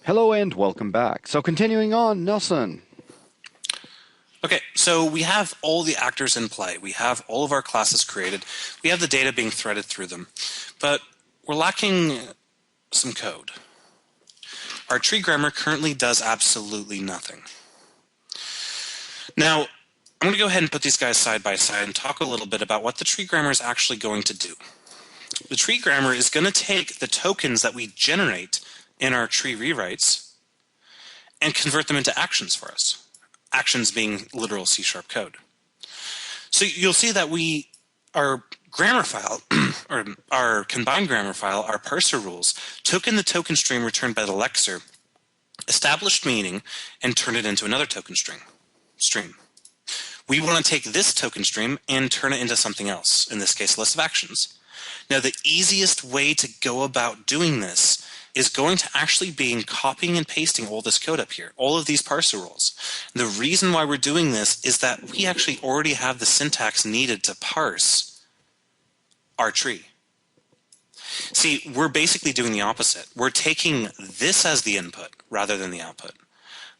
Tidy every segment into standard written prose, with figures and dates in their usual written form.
Hello and welcome back. So continuing on, Nelson. Okay, so we have all the actors in play. We have all of our classes created. We have the data being threaded through them. But we're lacking some code. Our tree grammar currently does absolutely nothing. Now, I'm going to go ahead and put these guys side by side and talk a little bit about what the tree grammar is actually going to do. The tree grammar is going to take the tokens that we generate in our tree rewrites and convert them into actions for us. Actions being literal C# code. So you'll see that our grammar file, or our combined grammar file, our parser rules, took in the token stream returned by the lexer, established meaning, and turned it into another token stream. We want to take this token stream and turn it into something else, in this case a list of actions. Now the easiest way to go about doing this is going to actually be copying and pasting all this code up here, all of these parser rules. The reason why we're doing this is that we actually already have the syntax needed to parse our tree. See, we're basically doing the opposite. We're taking this as the input rather than the output.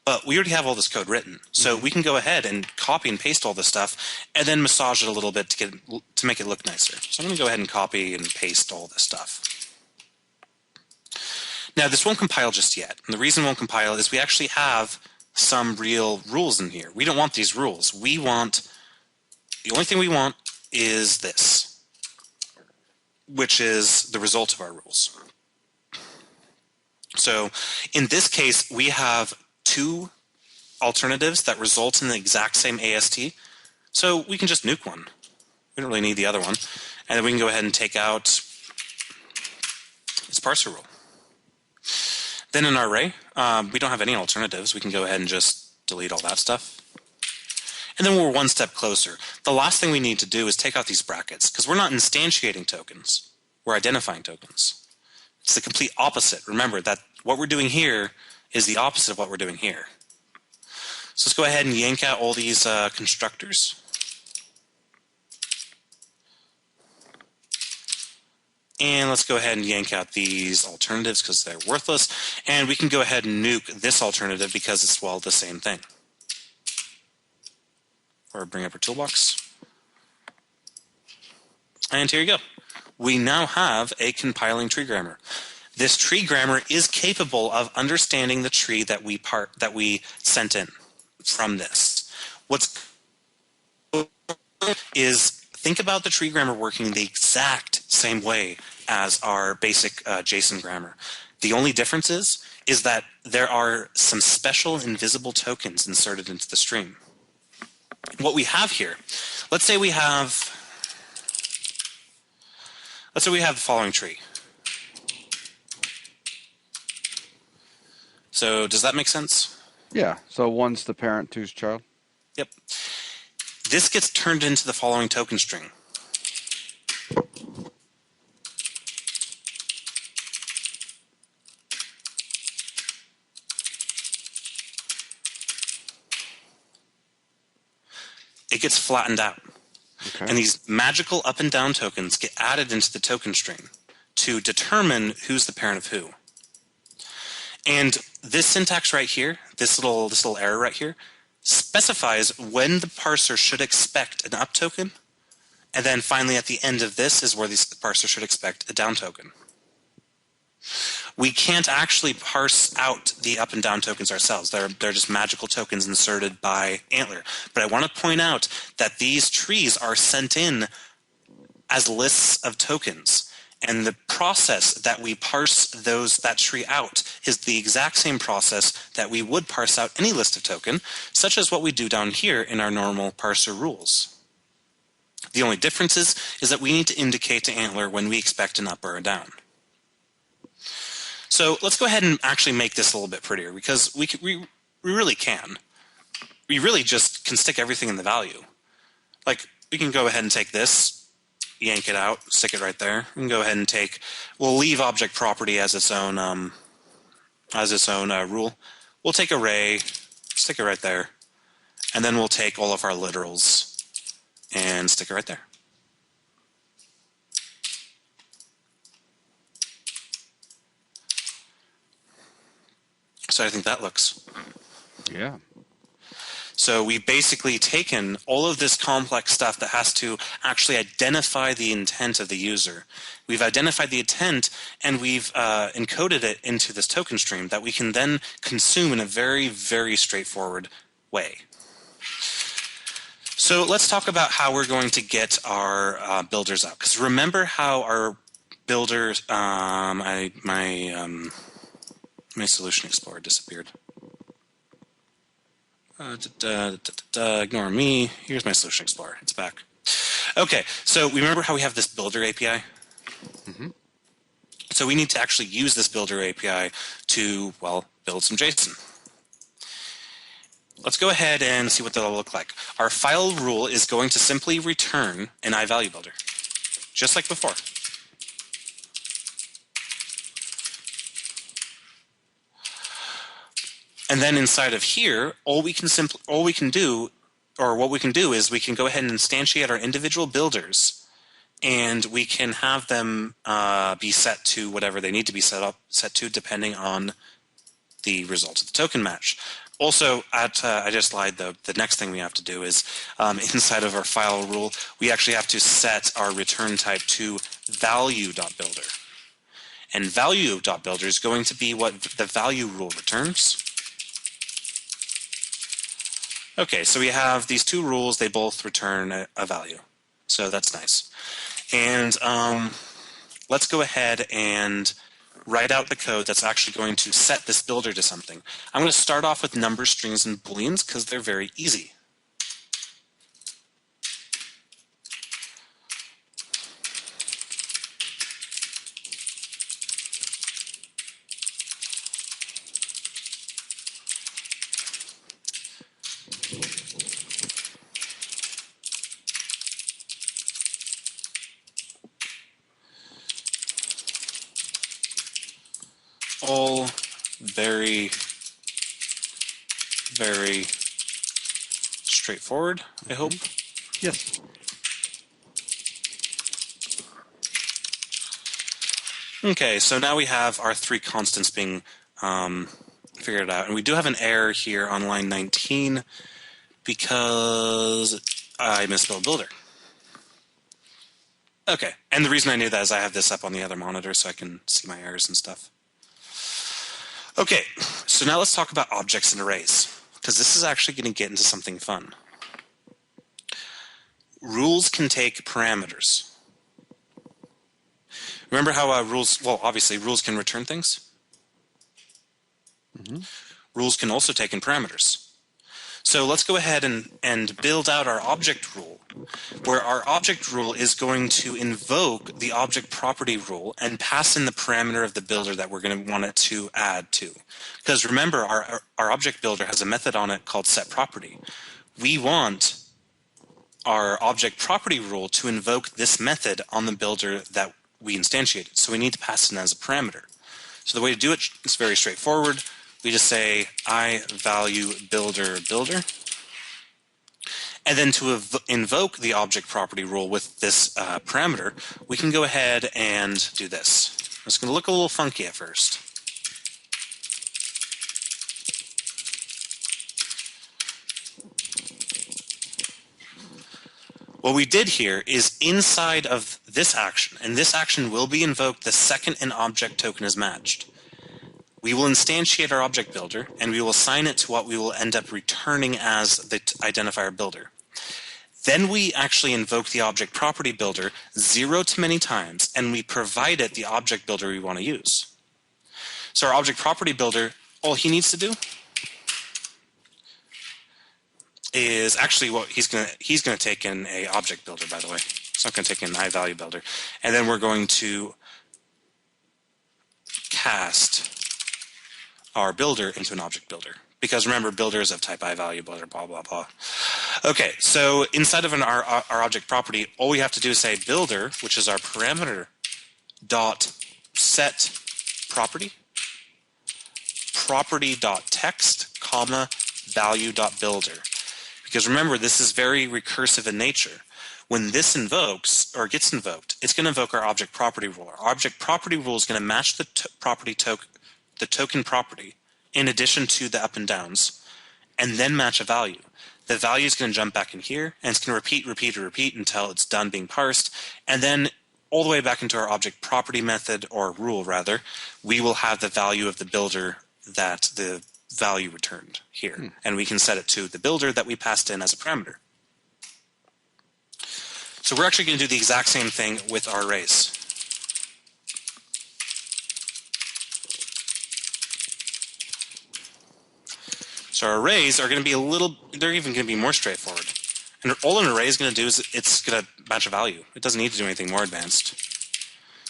But we already have all this code written, so we can go ahead and copy and paste all this stuff and then massage it a little bit to make it look nicer. So I'm going to go ahead and copy and paste all this stuff. Now, this won't compile just yet. And the reason it won't compile is we actually have some real rules in here. We don't want these rules. The only thing we want is this, which is the result of our rules. So in this case, we have two alternatives that result in the exact same AST. So we can just nuke one. We don't really need the other one. And then we can go ahead and take out this parser rule. Then in our array, we don't have any alternatives. We can go ahead and just delete all that stuff. And then we're one step closer. The last thing we need to do is take out these brackets, because we're not instantiating tokens. We're identifying tokens. It's the complete opposite. Remember that what we're doing here is the opposite of what we're doing here. So let's go ahead and yank out all these constructors. And let's go ahead and yank out these alternatives because they're worthless. And we can go ahead and nuke this alternative because it's, well, the same thing. Or bring up our toolbox. And here you go. We now have a compiling tree grammar. This tree grammar is capable of understanding the tree that we sent in from this. What's is think about the tree grammar working the exact same way as our basic JSON grammar. The only difference is that there are some special invisible tokens inserted into the stream. What we have here, let's say we have the following tree. So does that make sense? Yeah, so one's the parent, two's child. Yep. This gets turned into the following token string. It gets flattened out. Okay. And these magical up and down tokens get added into the token string to determine who's the parent of who. And this syntax right here, this little error right here, specifies when the parser should expect an up token, and then finally at the end of this is where the parser should expect a down token. We can't actually parse out the up and down tokens ourselves. They're just magical tokens inserted by Antler. But I want to point out that these trees are sent in as lists of tokens. And the process that we parse that tree out is the exact same process that we would parse out any list of token, such as what we do down here in our normal parser rules. The only difference is that we need to indicate to Antler when we expect an up or a down. So let's go ahead and actually make this a little bit prettier, because we really can. We really just can stick everything in the value. Like, we can go ahead and take this, yank it out, stick it right there. We can go ahead and we'll leave object property as its own rule. We'll take array, stick it right there, and then we'll take all of our literals and stick it right there. So I think that looks. Yeah. So we've basically taken all of this complex stuff that has to actually identify the intent of the user. We've identified the intent, and we've encoded it into this token stream that we can then consume in a very, very straightforward way. So let's talk about how we're going to get our builders out. Because remember how our builders, my Solution Explorer disappeared. Ignore me. Here's my Solution Explorer. It's back. Okay, so remember how we have this builder API? Mm-hmm. So we need to actually use this builder API to, well, build some JSON. Let's go ahead and see what that'll look like. Our file rule is going to simply return an iValue builder, just like before. And then inside of here, what we can do is we can go ahead and instantiate our individual builders, and we can have them be set to whatever they need to be set to, depending on the results of the token match. Also, I just lied though. The next thing we have to do is inside of our file rule, we actually have to set our return type to value.builder. And value.builder is going to be what the value rule returns. Okay, so we have these two rules. They both return a value. So that's nice. And let's go ahead and write out the code that's actually going to set this builder to something. I'm going to start off with numbers, strings, and booleans because they're very easy. All very, very straightforward, I hope. Yes. Okay, so now we have our three constants being figured out. And we do have an error here on line 19 because I misspelled builder. Okay, and the reason I knew that is I have this up on the other monitor so I can see my errors and stuff. Okay, so now let's talk about objects and arrays, because this is actually going to get into something fun. Rules can take parameters. Remember how rules, well, obviously rules can return things? Mm-hmm. Rules can also take in parameters. So let's go ahead and build out our object rule, where our object rule is going to invoke the object property rule and pass in the parameter of the builder that we're going to want it to add to. Because remember, our object builder has a method on it called setProperty. We want our object property rule to invoke this method on the builder that we instantiated. So we need to pass it in as a parameter. So the way to do it is very straightforward. We just say iValue builder. And then to invoke the object property rule with this parameter, we can go ahead and do this. It's going to look a little funky at first. What we did here is inside of this action, and this action will be invoked the second an object token is matched. We will instantiate our object builder, and we will assign it to what we will end up returning as the identifier builder. Then we actually invoke the object property builder 0 to many times, and we provide it the object builder we want to use. So our object property builder, all he needs to do is actually what he's going to take in a object builder, by the way. It's not going to take in an iValue builder. And then we're going to cast our builder into an object builder. Because remember, builder is of type iValue builder, blah, blah, blah. Okay, so inside of our object property, all we have to do is say builder, which is our parameter, dot set property, property.text, comma, value.builder. Because remember, this is very recursive in nature. When this invokes, or gets invoked, it's going to invoke our object property rule. Our object property rule is going to match the token property in addition to the up and downs, and then match a value. The value is going to jump back in here, and it's going to repeat until it's done being parsed, and then all the way back into our object property method, or rule rather, we will have the value of the builder that the value returned here. And we can set it to the builder that we passed in as a parameter. So we're actually going to do the exact same thing with our arrays. So our arrays are going to be they're even going to be more straightforward. And all an array is going to do is it's going to match a value. It doesn't need to do anything more advanced.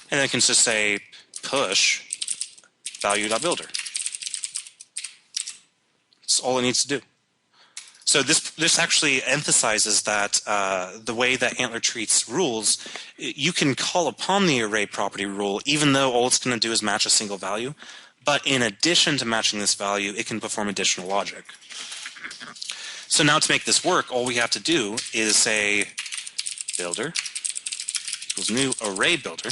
And then it can just say push value.builder. That's all it needs to do. So this actually emphasizes that the way that Antler treats rules, you can call upon the array property rule even though all it's going to do is match a single value. But in addition to matching this value, it can perform additional logic. So now to make this work, all we have to do is say builder equals new array builder,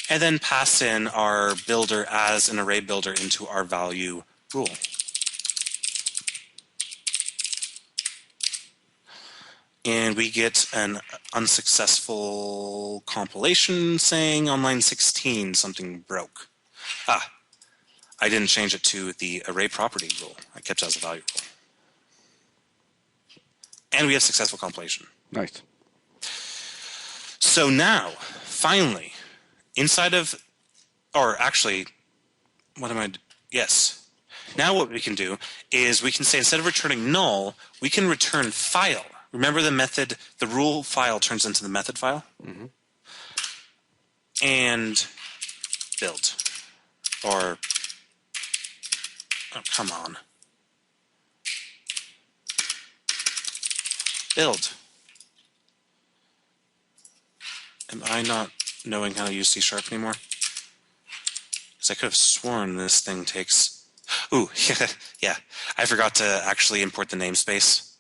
and then pass in our builder as an array builder into our value rule. And we get an unsuccessful compilation saying on line 16 something broke. I didn't change it to the array property rule. I kept it as a value rule. And we have successful compilation. Nice. So now, finally, inside of, or actually, yes. Now what we can do is we can say instead of returning null, we can return file. Remember the method, the rule file turns into the method file? Mm-hmm. And build. Or, oh, come on. Build. Am I not knowing how to use C# anymore? Because I could have sworn this thing takes... Ooh, yeah. I forgot to actually import the namespace.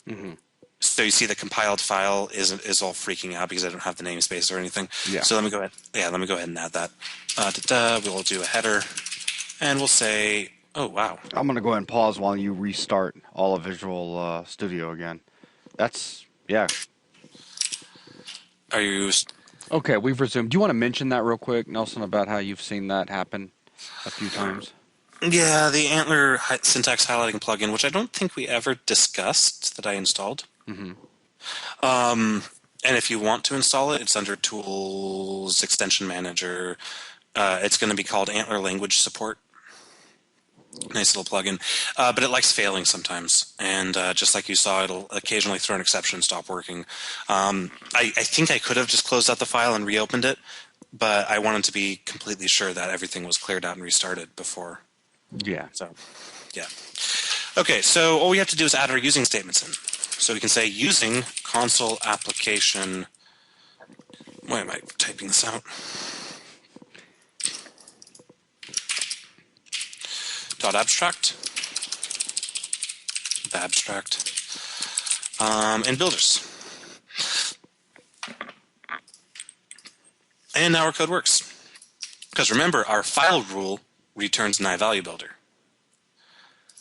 Mm-hmm. So you see the compiled file is all freaking out because I don't have the namespace or anything. Yeah. So let me go ahead. Yeah, let me go ahead and add that. We'll do a header, and we'll say, oh wow. I'm going to go ahead and pause while you restart all of Visual Studio again. Yeah. Are you... Okay, we've resumed. Do you want to mention that real quick, Nelson, about how you've seen that happen a few times? Yeah, the Antler syntax highlighting plugin, which I don't think we ever discussed, that I installed. Mm-hmm. And if you want to install it, it's under Tools, Extension Manager. It's going to be called Antler Language Support. Nice little plugin. But it likes failing sometimes. And just like you saw, it'll occasionally throw an exception and stop working. I think I could have just closed out the file and reopened it, but I wanted to be completely sure that everything was cleared out and restarted before. Yeah. So, yeah. Okay, so all we have to do is add our using statements in. So we can say using console application. Why am I typing this out? Dot abstract. The abstract. And builders. And now our code works. Because remember, our file rule returns an iValue builder,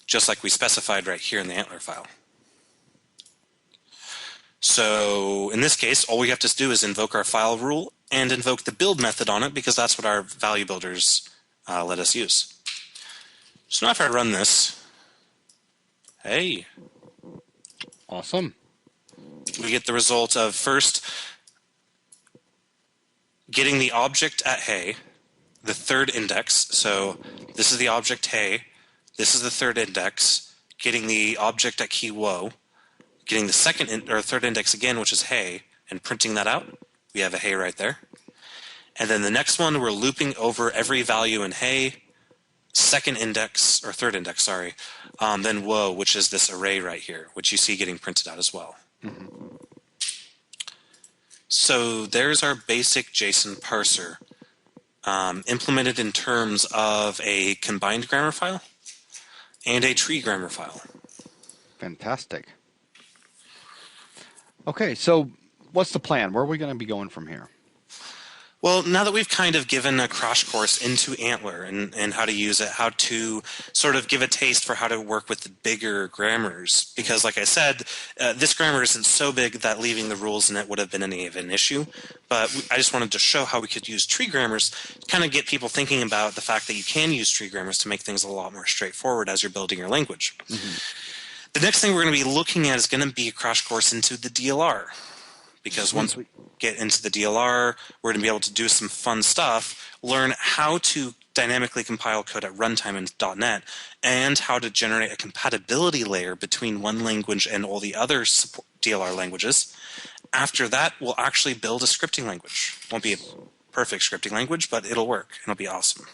just like we specified right here in the Antler file. So in this case, all we have to do is invoke our file rule and invoke the build method on it, because that's what our value builders let us use. So now if I run this, hey, awesome. We get the result of first getting the object at hey, the third index. So this is the object hey, this is the third index, getting the object at key whoa, getting the third index again, which is hey, and printing that out. We have a hey right there. And then the next one, we're looping over every value in hey, second index, or third index, sorry, then whoa, which is this array right here, which you see getting printed out as well. Mm-hmm. So there's our basic JSON parser, implemented in terms of a combined grammar file and a tree grammar file. Fantastic. Okay, so what's the plan? Where are we going to be going from here? Well, now that we've kind of given a crash course into Antler and how to use it, how to sort of give a taste for how to work with the bigger grammars, because like I said, this grammar isn't so big that leaving the rules in it would have been any of an issue, but I just wanted to show how we could use tree grammars to kind of get people thinking about the fact that you can use tree grammars to make things a lot more straightforward as you're building your language. The next thing we're going to be looking at is going to be a crash course into the DLR. Because once we get into the DLR, we're going to be able to do some fun stuff, learn how to dynamically compile code at runtime in .NET, and how to generate a compatibility layer between one language and all the other DLR languages. After that, we'll actually build a scripting language. Won't be a perfect scripting language, but it'll work. It'll be awesome.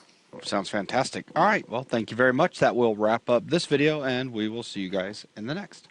Sounds fantastic. All right. Well, thank you very much. That will wrap up this video, and we will see you guys in the next.